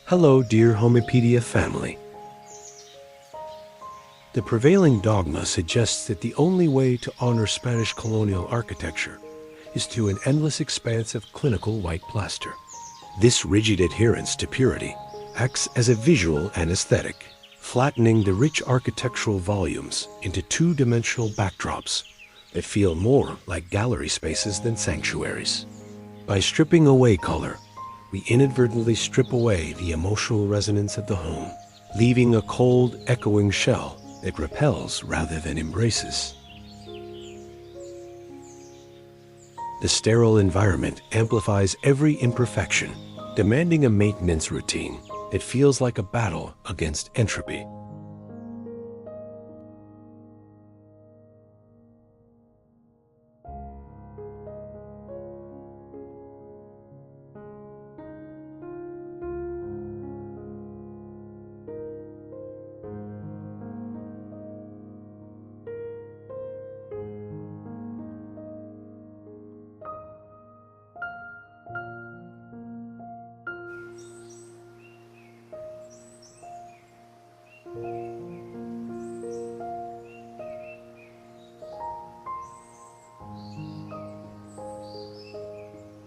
Hello, dear Homopedia family. The prevailing dogma suggests that the only way to honor Spanish colonial architecture is through an endless expanse of clinical white plaster. This rigid adherence to purity acts as a visual anesthetic, flattening the rich architectural volumes into two-dimensional backdrops that feel more like gallery spaces than sanctuaries. By stripping away color, we inadvertently strip away the emotional resonance of the home, leaving a cold, echoing shell that repels rather than embraces. The sterile environment amplifies every imperfection, demanding a maintenance routine that feels like a battle against entropy.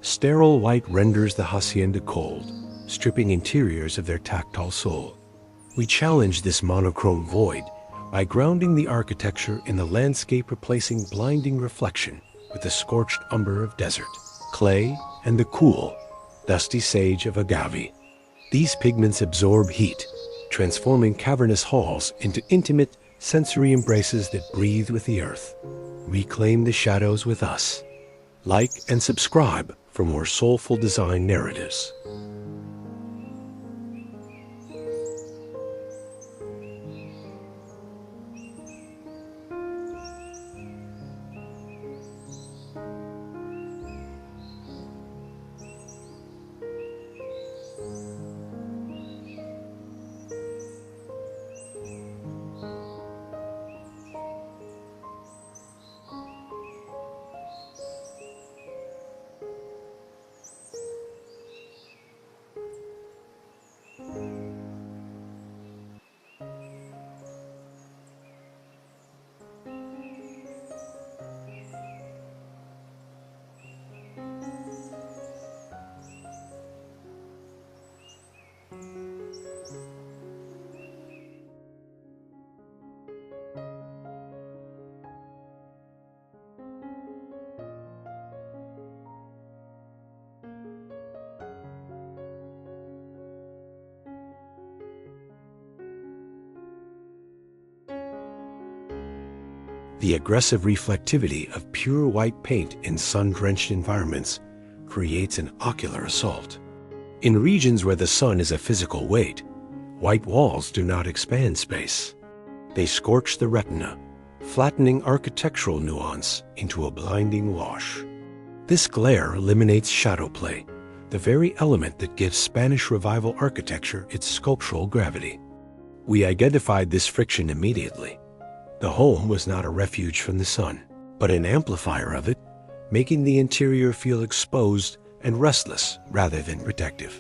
Sterile white renders the hacienda cold, stripping interiors of their tactile soul. We challenge this monochrome void by grounding the architecture in the landscape, replacing blinding reflection with the scorched umber of desert, clay, and the cool, dusty sage of agave. These pigments absorb heat, transforming cavernous halls into intimate, sensory embraces that breathe with the earth. Reclaim the shadows with us. Like and subscribe for more soulful design narratives. The aggressive reflectivity of pure white paint in sun-drenched environments creates an ocular assault. In regions where the sun is a physical weight, white walls do not expand space. They scorch the retina, flattening architectural nuance into a blinding wash. This glare eliminates shadow play, the very element that gives Spanish Revival architecture its sculptural gravity. We identified this friction immediately. The home was not a refuge from the sun, but an amplifier of it, making the interior feel exposed and restless rather than protective.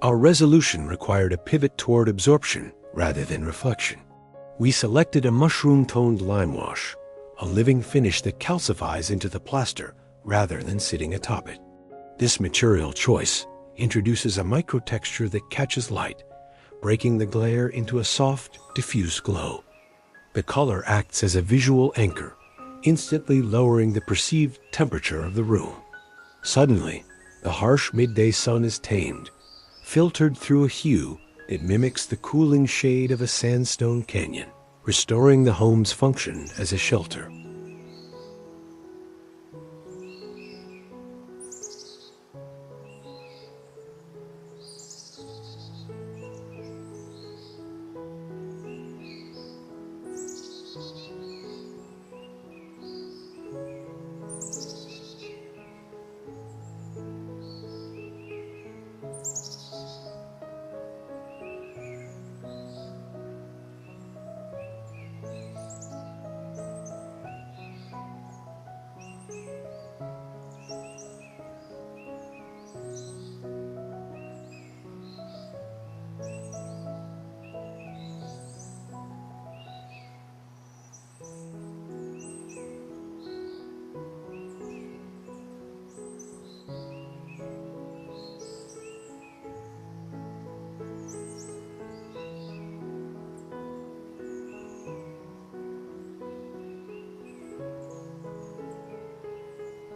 Our resolution required a pivot toward absorption rather than reflection. We selected a mushroom-toned Limewash, a living finish that calcifies into the plaster rather than sitting atop it. This material choice introduces a microtexture that catches light, breaking the glare into a soft, diffuse glow. The color acts as a visual anchor, instantly lowering the perceived temperature of the room. Suddenly, the harsh midday sun is tamed, filtered through a hue that mimics the cooling shade of a sandstone canyon, restoring the home's function as a shelter.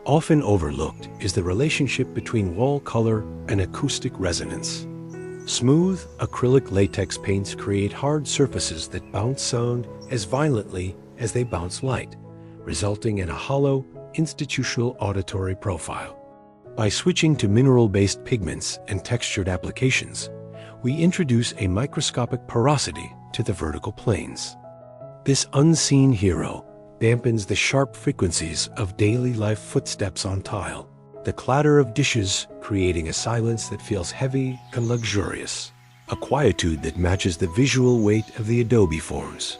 Often overlooked is the relationship between wall color and acoustic resonance. Smooth, acrylic latex paints create hard surfaces that bounce sound as violently as they bounce light, resulting in a hollow, institutional auditory profile. By switching to mineral-based pigments and textured applications, we introduce a microscopic porosity to the vertical planes. This unseen hero dampens the sharp frequencies of daily life footsteps on tile, the clatter of dishes creating a silence that feels heavy and luxurious, a quietude that matches the visual weight of the adobe forms.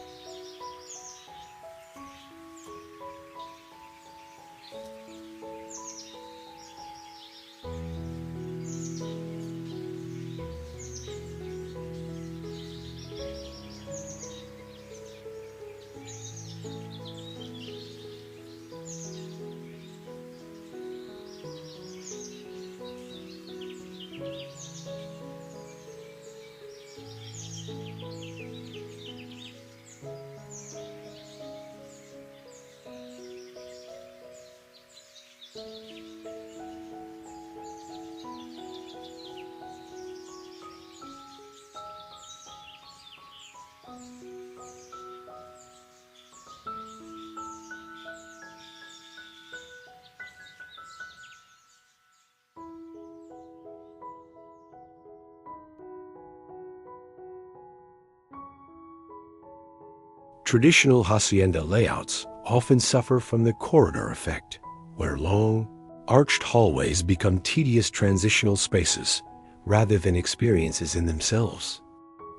Traditional hacienda layouts often suffer from the corridor effect, where long, arched hallways become tedious transitional spaces rather than experiences in themselves.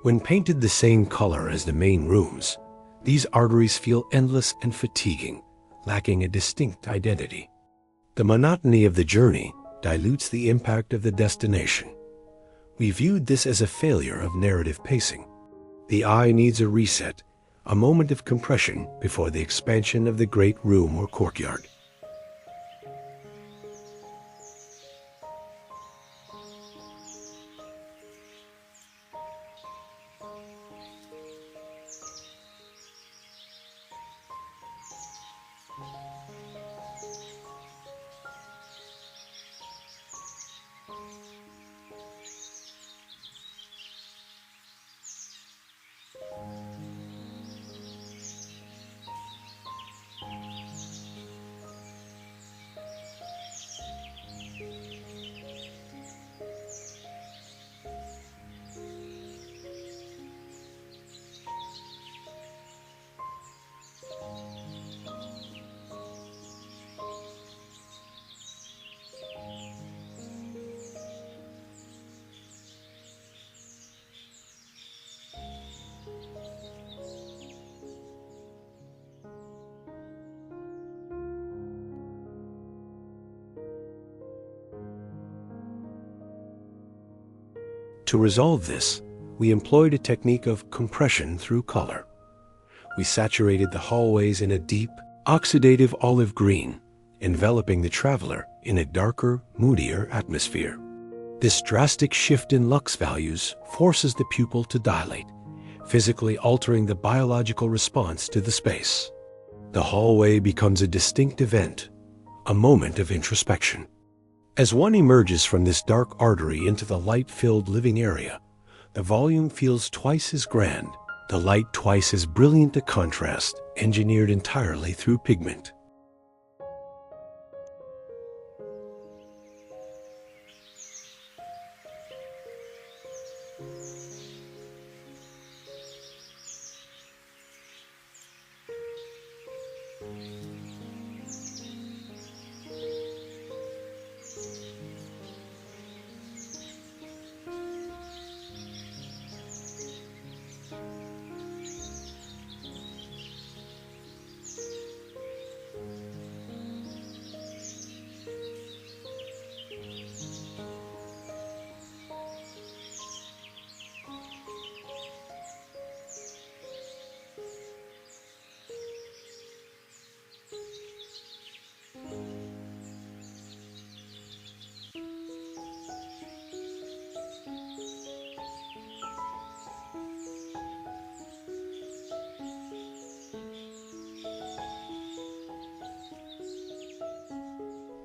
When painted the same color as the main rooms, these arteries feel endless and fatiguing, lacking a distinct identity. The monotony of the journey dilutes the impact of the destination. We viewed this as a failure of narrative pacing. The eye needs a reset, a moment of compression before the expansion of the great room or courtyard. To resolve this, we employed a technique of compression through color. We saturated the hallways in a deep, oxidative olive green, enveloping the traveler in a darker, moodier atmosphere. This drastic shift in lux values forces the pupil to dilate, physically altering the biological response to the space. The hallway becomes a distinct event, a moment of introspection. As one emerges from this dark artery into the light-filled living area, the volume feels twice as grand, the light twice as brilliant a contrast, engineered entirely through pigment.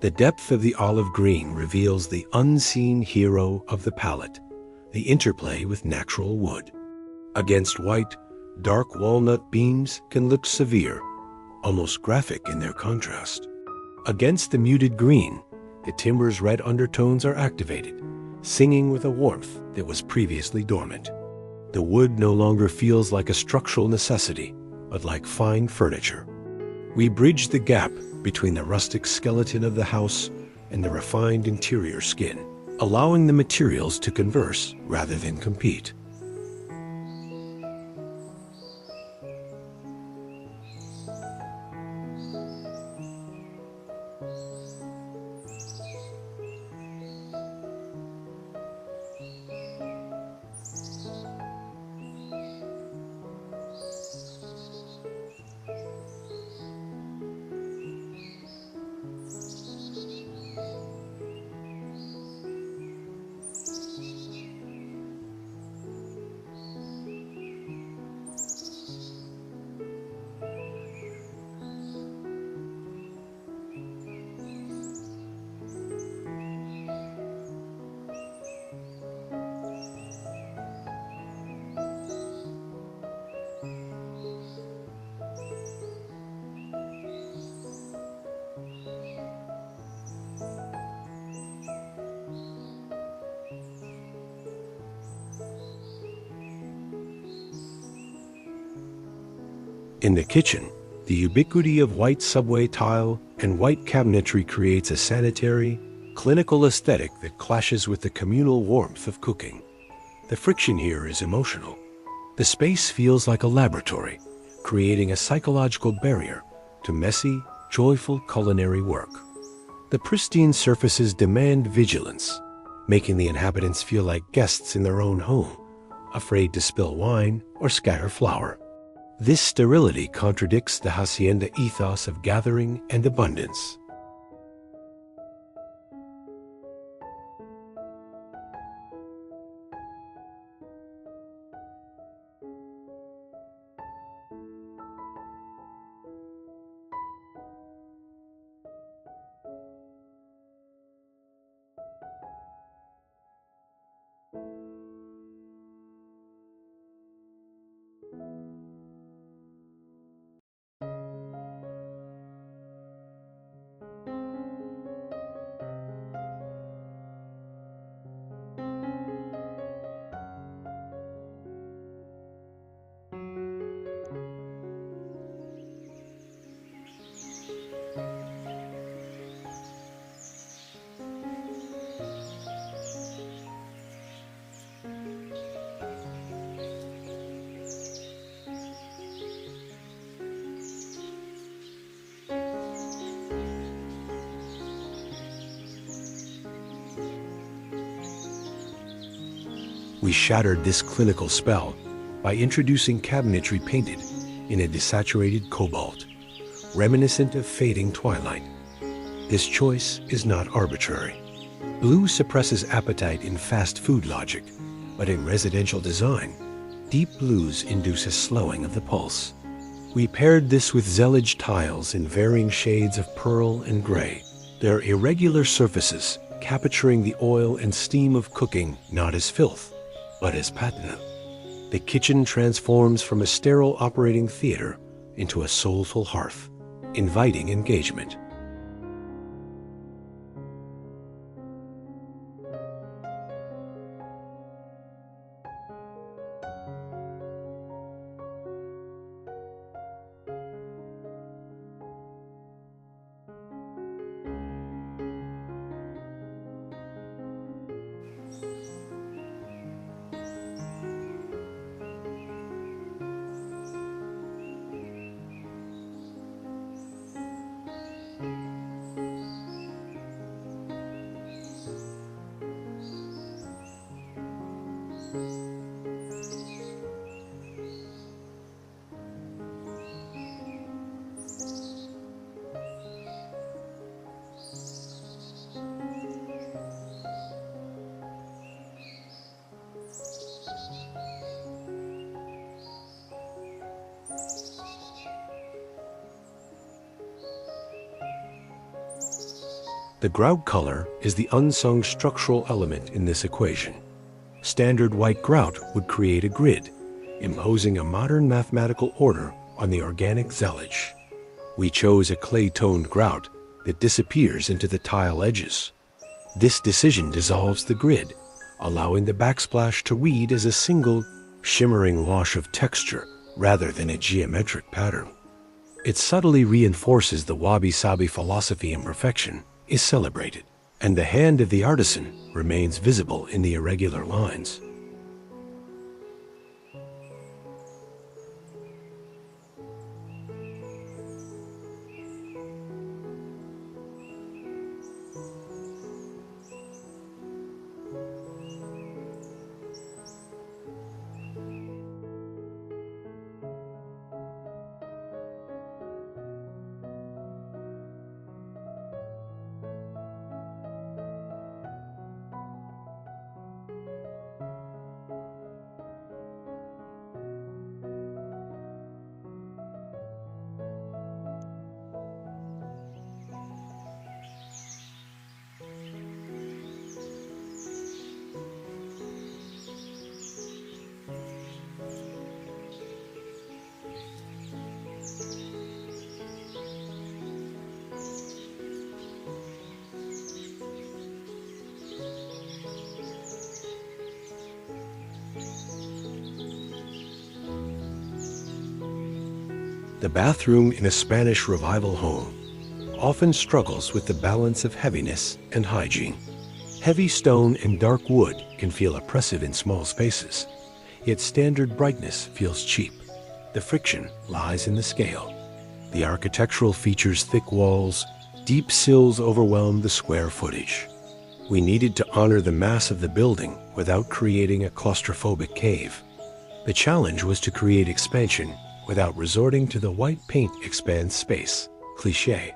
The depth of the olive green reveals the unseen hero of the palette, the interplay with natural wood. Against white, dark walnut beams can look severe, almost graphic in their contrast. Against the muted green, the timber's red undertones are activated, singing with a warmth that was previously dormant. The wood no longer feels like a structural necessity, but like fine furniture. We bridge the gap between the rustic skeleton of the house and the refined interior skin, allowing the materials to converse rather than compete. In the kitchen, the ubiquity of white subway tile and white cabinetry creates a sanitary, clinical aesthetic that clashes with the communal warmth of cooking. The friction here is emotional. The space feels like a laboratory, creating a psychological barrier to messy, joyful culinary work. The pristine surfaces demand vigilance, making the inhabitants feel like guests in their own home, afraid to spill wine or scatter flour. This sterility contradicts the hacienda ethos of gathering and abundance. We shattered this clinical spell by introducing cabinetry painted in a desaturated cobalt, reminiscent of fading twilight. This choice is not arbitrary. Blue suppresses appetite in fast food logic, but in residential design, deep blues induce a slowing of the pulse. We paired this with zealage tiles in varying shades of pearl and gray. Their irregular surfaces capturing the oil and steam of cooking not as filth, but as patina. The kitchen transforms from a sterile operating theater into a soulful hearth, inviting engagement. The grout color is the unsung structural element in this equation. Standard white grout would create a grid, imposing a modern mathematical order on the organic zealage. We chose a clay-toned grout that disappears into the tile edges. This decision dissolves the grid, allowing the backsplash to read as a single, shimmering wash of texture rather than a geometric pattern. It subtly reinforces the wabi-sabi philosophy imperfection is celebrated, and the hand of the artisan remains visible in the irregular lines. The bathroom in a Spanish Revival home often struggles with the balance of heaviness and hygiene. Heavy stone and dark wood can feel oppressive in small spaces, yet standard brightness feels cheap. The friction lies in the scale. The architectural features thick walls, deep sills overwhelm the square footage. We needed to honor the mass of the building without creating a claustrophobic cave. The challenge was to create expansion without resorting to the white paint expands space cliché.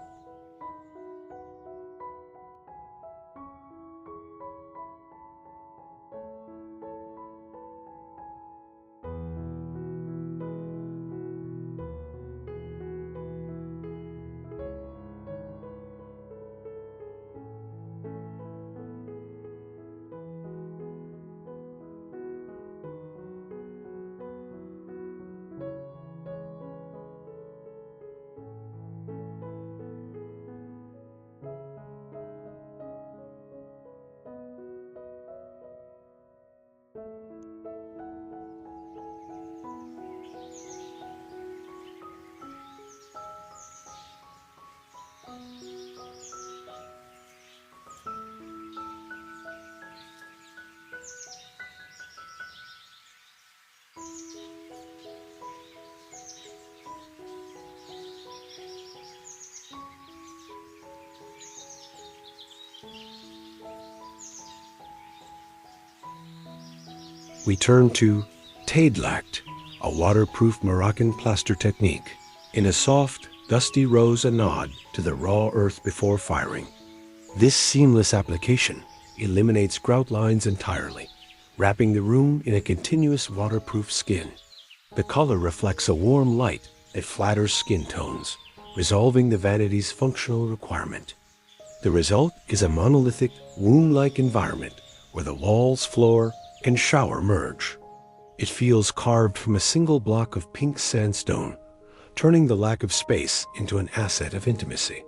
we turn to Tadelakt, a waterproof Moroccan plaster technique. In a soft, dusty rose, a nod to the raw earth before firing. This seamless application eliminates grout lines entirely, wrapping the room in a continuous waterproof skin. The color reflects a warm light that flatters skin tones, resolving the vanity's functional requirement. The result is a monolithic, womb-like environment where the walls, floor, and shower merge. It feels carved from a single block of pink sandstone, turning the lack of space into an asset of intimacy.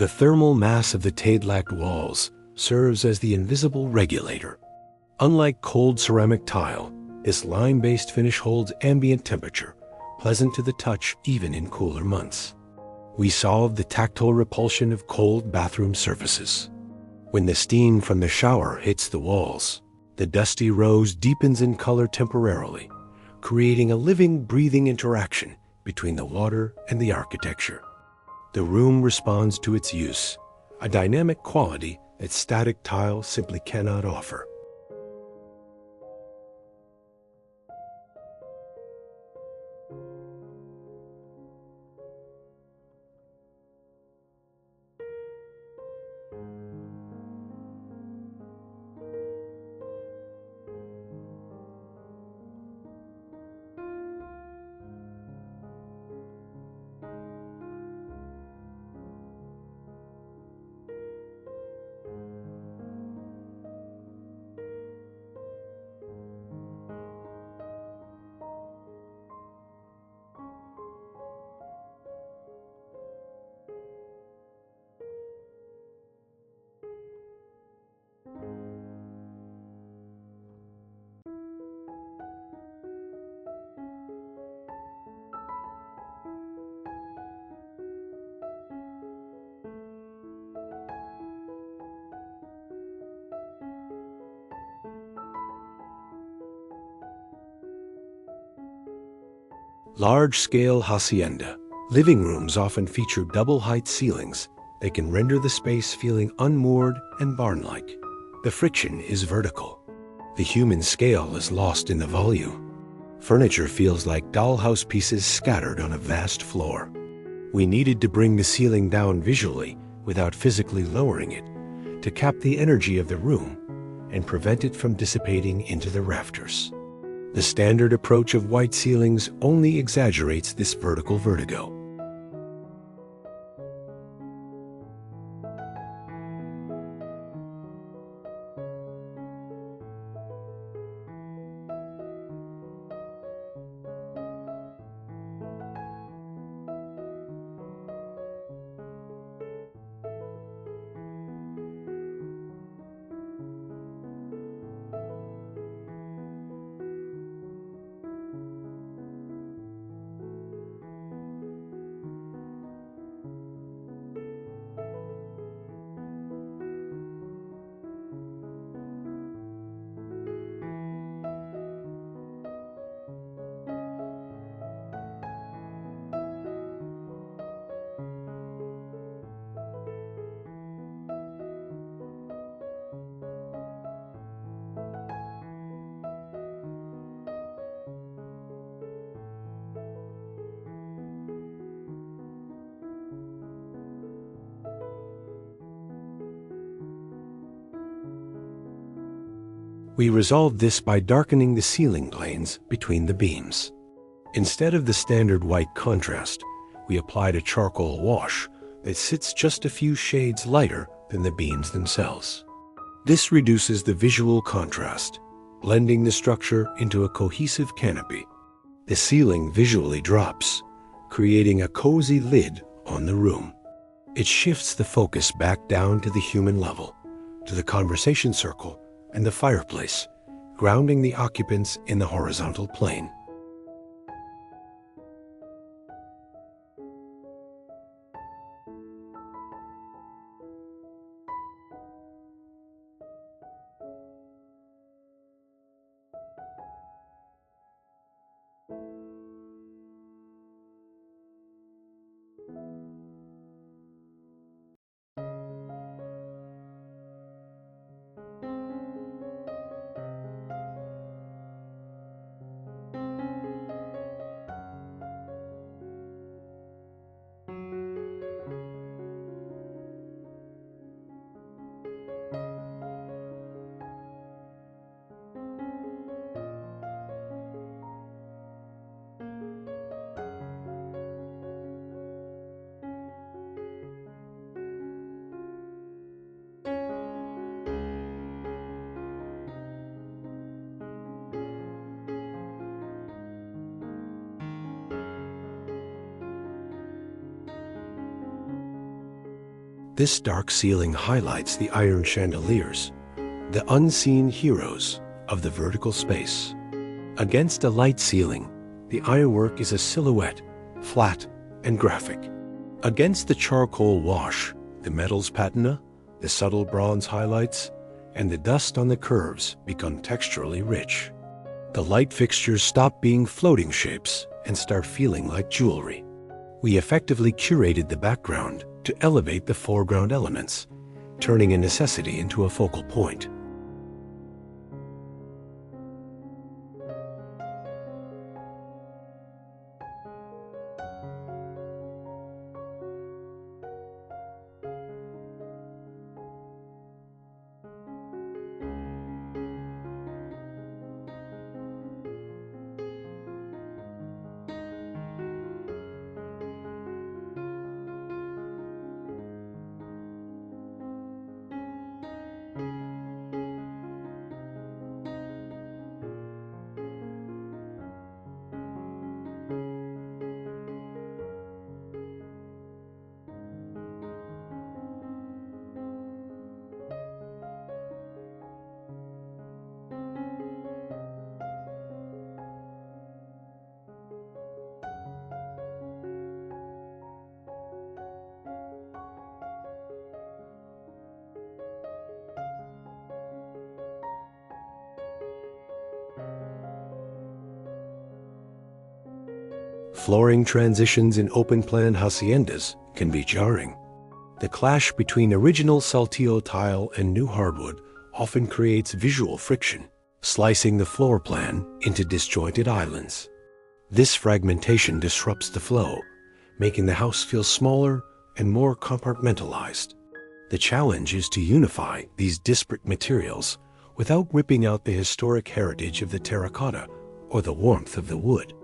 The thermal mass of the Tadelakt walls serves as the invisible regulator. Unlike cold ceramic tile, this lime-based finish holds ambient temperature, pleasant to the touch even in cooler months. We solve the tactile repulsion of cold bathroom surfaces. When the steam from the shower hits the walls, the dusty rose deepens in color temporarily, creating a living, breathing interaction between the water and the architecture. The room responds to its use, a dynamic quality that static tile simply cannot offer. Large-scale hacienda. Living rooms often feature double-height ceilings that can render the space feeling unmoored and barn-like. The friction is vertical. The human scale is lost in the volume. Furniture feels like dollhouse pieces scattered on a vast floor. We needed to bring the ceiling down visually without physically lowering it to cap the energy of the room and prevent it from dissipating into the rafters. The standard approach of white ceilings only exaggerates this vertical vertigo. We resolved this by darkening the ceiling planes between the beams. Instead of the standard white contrast, we applied a charcoal wash that sits just a few shades lighter than the beams themselves. This reduces the visual contrast, blending the structure into a cohesive canopy. The ceiling visually drops, creating a cozy lid on the room. It shifts the focus back down to the human level, to the conversation circle and the fireplace, grounding the occupants in the horizontal plane. This dark ceiling highlights the iron chandeliers, the unseen heroes of the vertical space. Against a light ceiling, the ironwork is a silhouette, flat and graphic. Against the charcoal wash, the metal's patina, the subtle bronze highlights, and the dust on the curves become texturally rich. The light fixtures stop being floating shapes and start feeling like jewelry. We effectively curated the background to elevate the foreground elements, turning a necessity into a focal point. Flooring transitions in open-plan haciendas can be jarring. The clash between original saltillo tile and new hardwood often creates visual friction, slicing the floor plan into disjointed islands. This fragmentation disrupts the flow, making the house feel smaller and more compartmentalized. The challenge is to unify these disparate materials without ripping out the historic heritage of the terracotta or the warmth of the wood.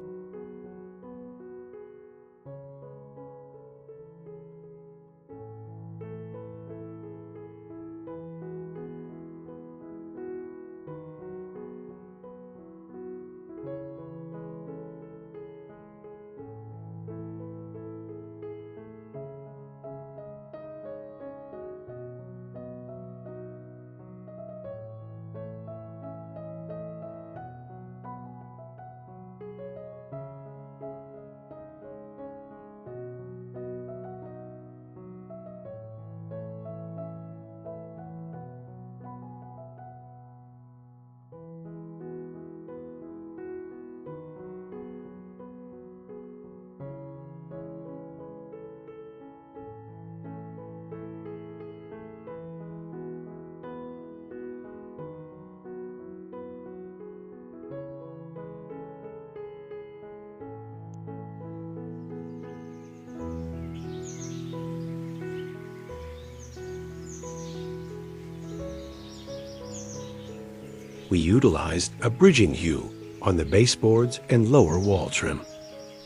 We utilized a bridging hue on the baseboards and lower wall trim.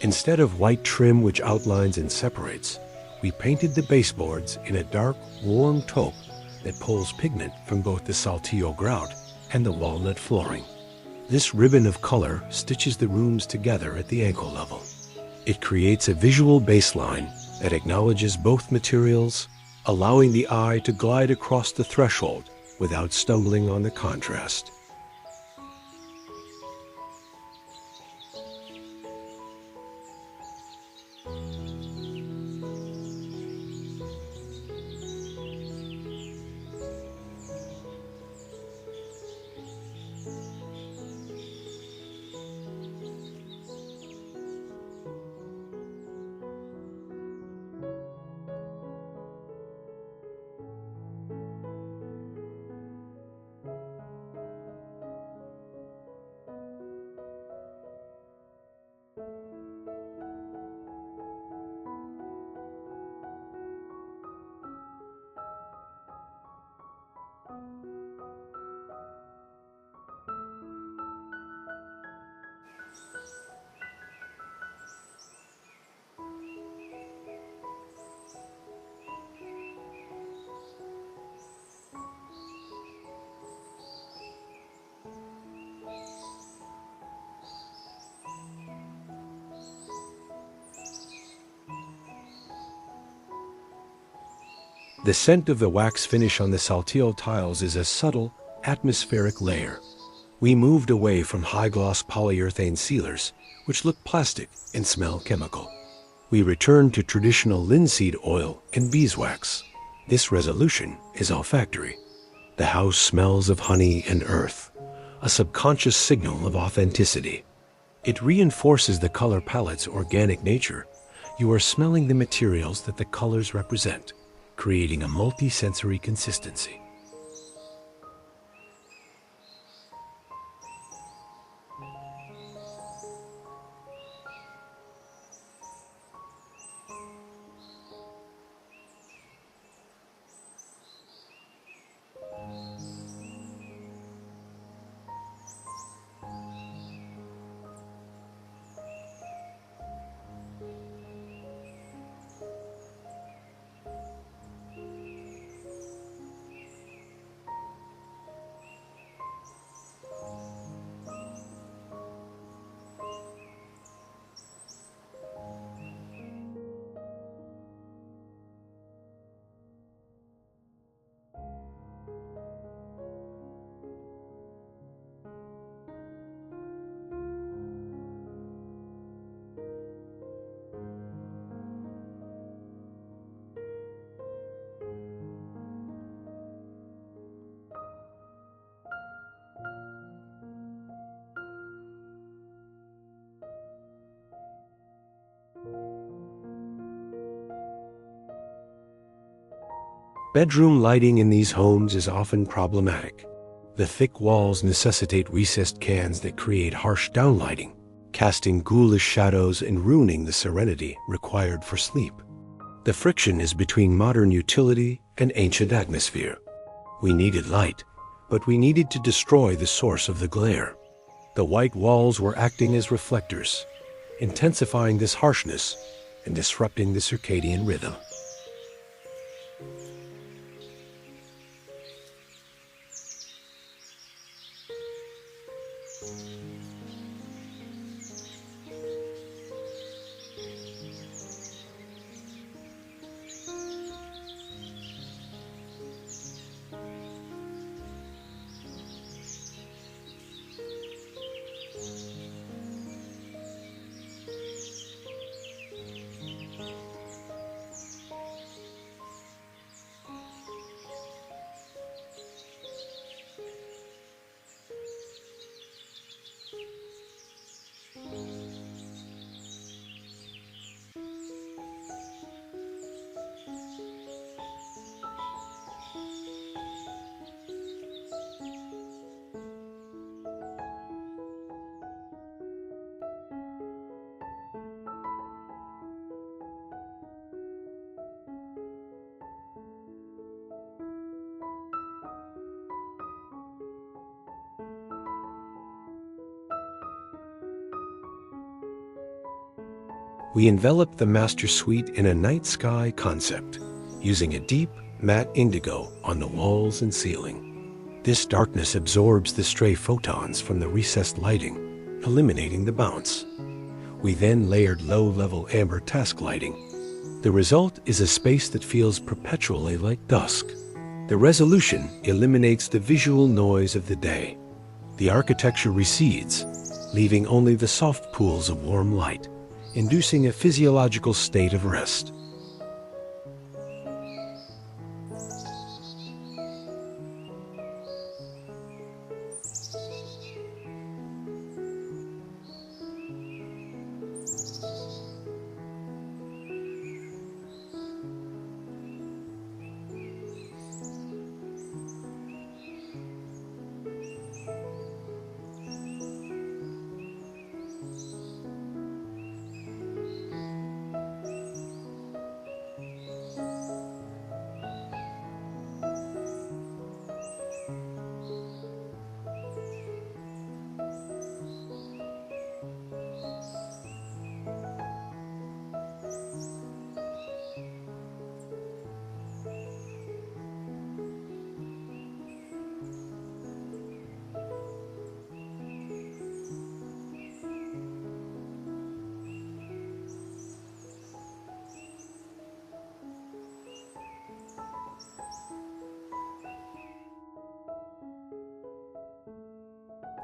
Instead of white trim which outlines and separates, we painted the baseboards in a dark, warm taupe that pulls pigment from both the saltillo grout and the walnut flooring. This ribbon of color stitches the rooms together at the ankle level. It creates a visual baseline that acknowledges both materials, allowing the eye to glide across the threshold without stumbling on the contrast. The scent of the wax finish on the saltillo tiles is a subtle, atmospheric layer. We moved away from high-gloss polyurethane sealers, which look plastic and smell chemical. We returned to traditional linseed oil and beeswax. This resolution is olfactory. The house smells of honey and earth, a subconscious signal of authenticity. It reinforces the color palette's organic nature. You are smelling the materials that the colors represent, creating a multi-sensory consistency. Bedroom lighting in these homes is often problematic. The thick walls necessitate recessed cans that create harsh downlighting, casting ghoulish shadows and ruining the serenity required for sleep. The friction is between modern utility and ancient atmosphere. We needed light, but we needed to destroy the source of the glare. The white walls were acting as reflectors, intensifying this harshness and disrupting the circadian rhythm. We enveloped the master suite in a night sky concept, using a deep, matte indigo on the walls and ceiling. This darkness absorbs the stray photons from the recessed lighting, eliminating the bounce. We then layered low-level amber task lighting. The result is a space that feels perpetually like dusk. The resolution eliminates the visual noise of the day. The architecture recedes, leaving only the soft pools of warm light, inducing a physiological state of rest.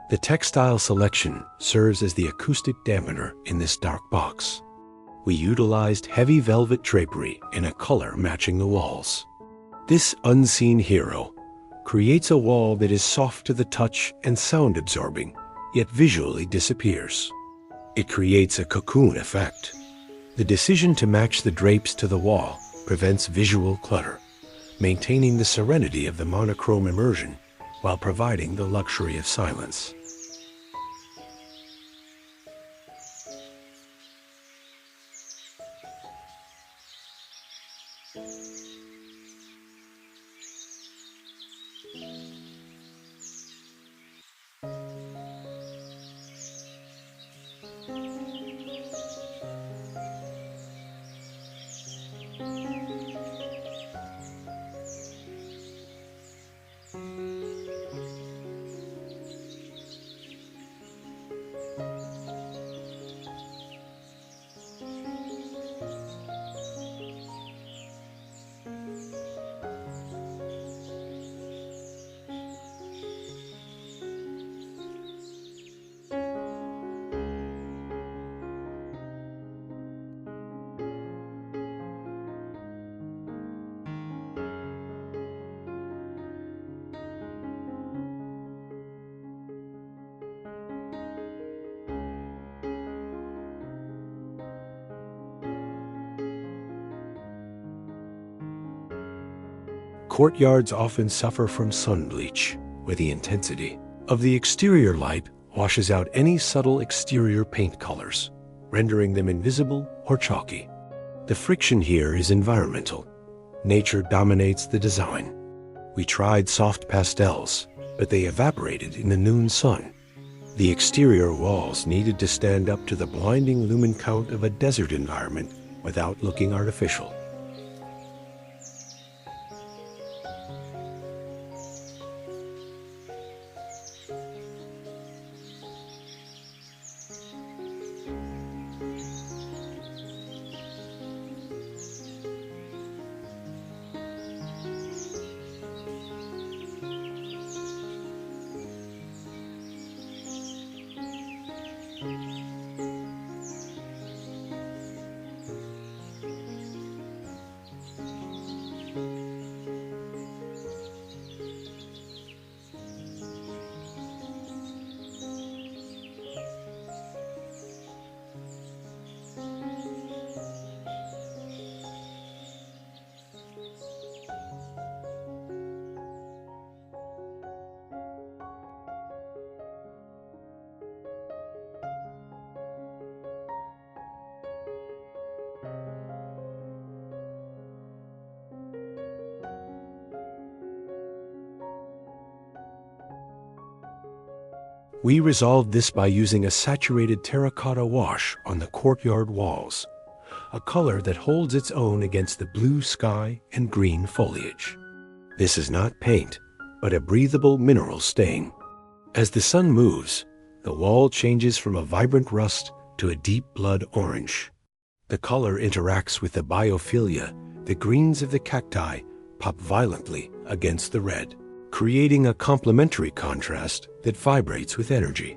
The textile selection serves as the acoustic dampener in this dark box. We utilized heavy velvet drapery in a color matching the walls. This unseen hero creates a wall that is soft to the touch and sound absorbing, yet visually disappears. It creates a cocoon effect. The decision to match the drapes to the wall prevents visual clutter, maintaining the serenity of the monochrome immersion while providing the luxury of silence. Courtyards often suffer from sun bleach, where the intensity of the exterior light washes out any subtle exterior paint colors, rendering them invisible or chalky. The friction here is environmental. Nature dominates the design. We tried soft pastels, but they evaporated in the noon sun. The exterior walls needed to stand up to the blinding lumen count of a desert environment without looking artificial. We resolved this by using a saturated terracotta wash on the courtyard walls, a color that holds its own against the blue sky and green foliage. This is not paint, but a breathable mineral stain. As the sun moves, the wall changes from a vibrant rust to a deep blood orange. The color interacts with the biophilia. The greens of the cacti pop violently against the red, creating a complementary contrast that vibrates with energy.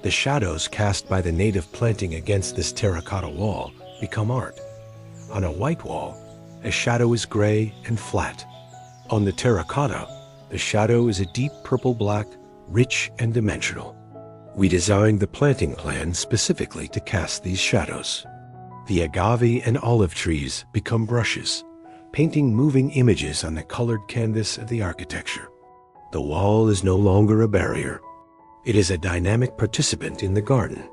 The shadows cast by the native planting against this terracotta wall become art. On a white wall, a shadow is gray and flat. On the terracotta, the shadow is a deep purple-black, rich and dimensional. We designed the planting plan specifically to cast these shadows. The agave and olive trees become brushes, painting moving images on the colored canvas of the architecture. The wall is no longer a barrier. It is a dynamic participant in the garden.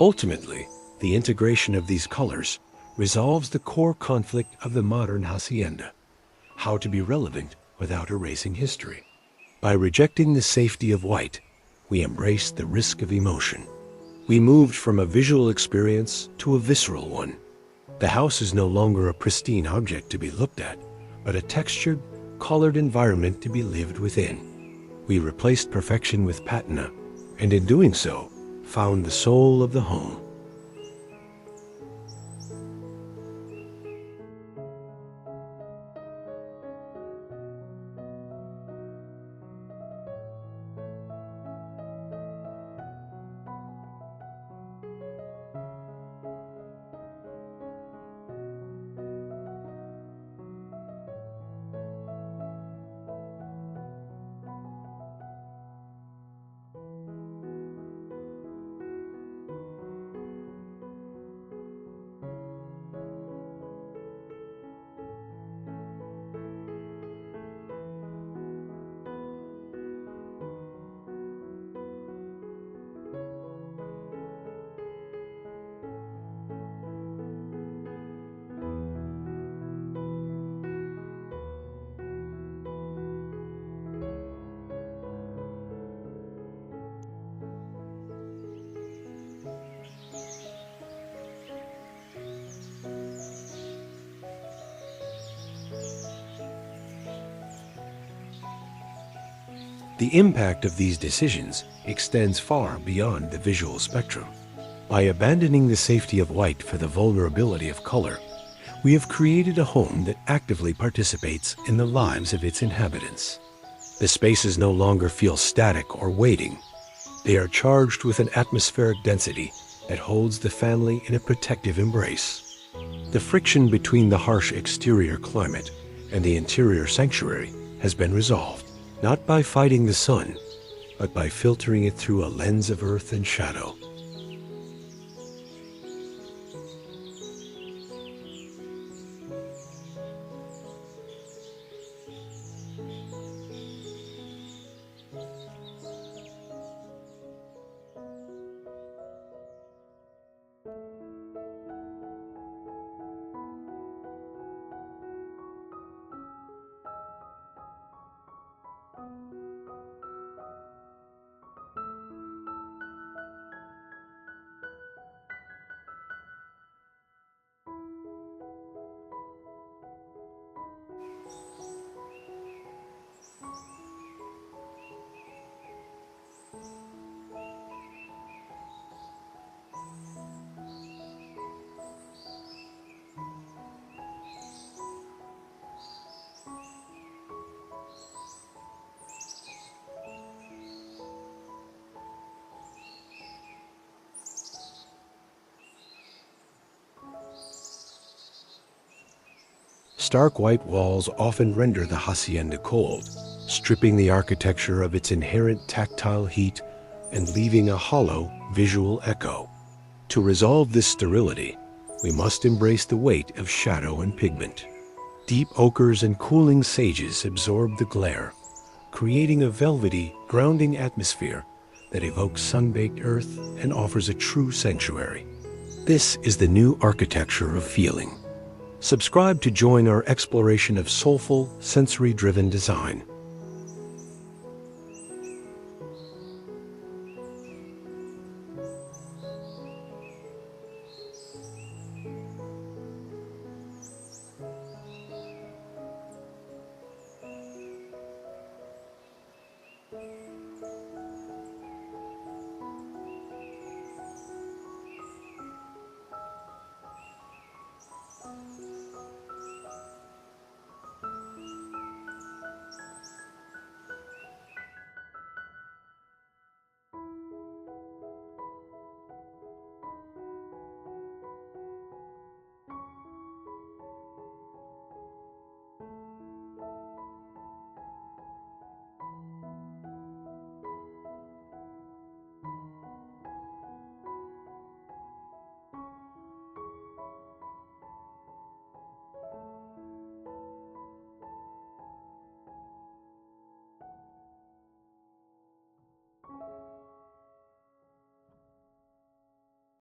Ultimately, the integration of these colors resolves the core conflict of the modern hacienda: how to be relevant without erasing history. By rejecting the safety of white, we embraced the risk of emotion. We moved from a visual experience to a visceral one. The house is no longer a pristine object to be looked at, but a textured, colored environment to be lived within. We replaced perfection with patina, and in doing so, found the soul of the home. The impact of these decisions extends far beyond the visual spectrum. By abandoning the safety of white for the vulnerability of color, we have created a home that actively participates in the lives of its inhabitants. The spaces no longer feel static or waiting. They are charged with an atmospheric density that holds the family in a protective embrace. The friction between the harsh exterior climate and the interior sanctuary has been resolved, not by fighting the sun, but by filtering it through a lens of earth and shadow. Stark white walls often render the hacienda cold, stripping the architecture of its inherent tactile heat and leaving a hollow visual echo. To resolve this sterility, we must embrace the weight of shadow and pigment. Deep ochres and cooling sages absorb the glare, creating a velvety, grounding atmosphere that evokes sun-baked earth and offers a true sanctuary. This is the new architecture of feeling. Subscribe to join our exploration of soulful, sensory-driven design.